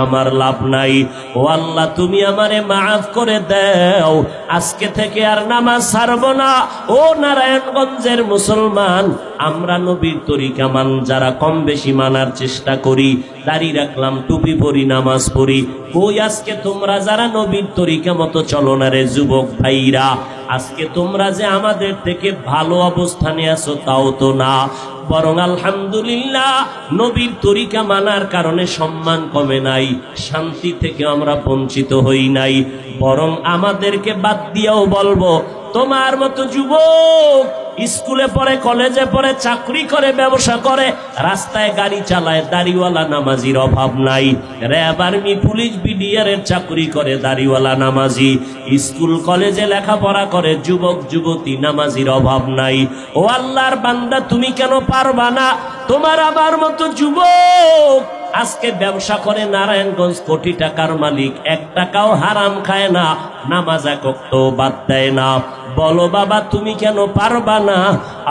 আমার লাভ নাই। ও আল্লাহ, তুমি আমারে মাফ করে দাও, আজকে থেকে আর নামাজ ছাড়ব না। ও নারায়ণগঞ্জের মুসলমান, আমরা নবীর তরিকা যারা কম বেশি মানার চেষ্টা করি, দাড়ি রাখলাম, টুপি পরি, নামাজ পড়ি, ওই আজকে তোমরা যারা নবীর তরিকা মতো চলো না রে যুবক ভাইরা, আজকে তোমরা যে আমাদের থেকে ভালো অবস্থানে আছো তাও তো না, বরং আলহামদুলিল্লাহ নবীর তরিকা মানার কারণে সম্মান কমে নাই, শান্তি থেকে আমরা বঞ্চিত হই নাই, বরং আমাদেরকে বাদ দিয়েও বলবো তোমার মতো যুবক স্কুলে পড়ে, কলেজে পড়ে, চাকরি করে, ব্যবসা করে, রাস্তায় গাড়ি চালায়, দাড়িওয়ালা নামাজির অভাব নাই। র্যাব, আর্মি, পুলিশ, বিডিআর এর চাকরি করে দাড়িওয়ালা নামাজি, স্কুল কলেজে লেখাপড়া করে যুবক যুবতী নামাজির অভাব নাই। ও আল্লাহর বান্দা, তুমি কেন পারবা না? তোমার আমার মতো যুবক আজকে ব্যবসা করে, নারায়ণগঞ্জ কোটি টাকার মালিক, 1 টাকাও হারাম খায় না, নামাজ এক ওয়াক্তও বাদ দেয় না। বলো বাবা, তুমি কেন পারবা না?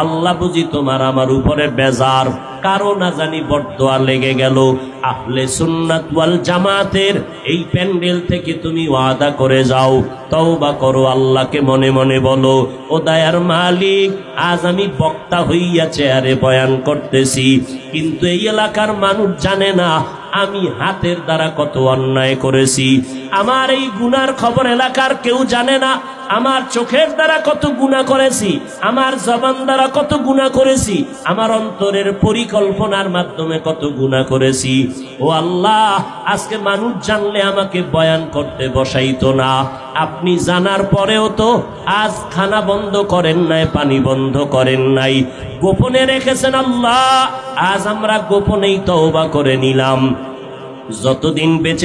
আল্লাহ বুঝি তোমার আমার উপরে বেজার, কারো না জানি বরদোয়া লেগে গেল। আহলে সুন্নাত ওয়াল জামাতের এই প্যান্ডেল থেকে তুমি ওয়াদা করে যাও, তওবা করো, আল্লাহকে মনে মনে বলো, ও দয়ার মালিক, আজ আমি বক্তা হইয়া চেয়ারে বয়ান করতেছি, কিন্তু এই এলাকার মানুষ জানে না আমি হাতের দ্বারা কত অন্যায় করেছি, আমার এই গুনার খবর এলাকার কেউ জানে না, আমার চোখের দ্বারা কত গুনাহ করেছি, আমার জবান দ্বারা কত গুনাহ করেছি, আমার অন্তরের পরিকল্পনার মাধ্যমে কত গুনাহ করেছি। ও আল্লাহ, আজকে মানুষ জানলে আমাকে বয়ান করতে বসাইতো না, আপনি জানার পরেও তো আজ খানা বন্ধ করেন নাই, পানি বন্ধ করেন নাই, গোপনে রেখেছেন আল্লাহ। আজ আমরা গোপনেই তওবা করে নিলাম, যতদিন বেঁচে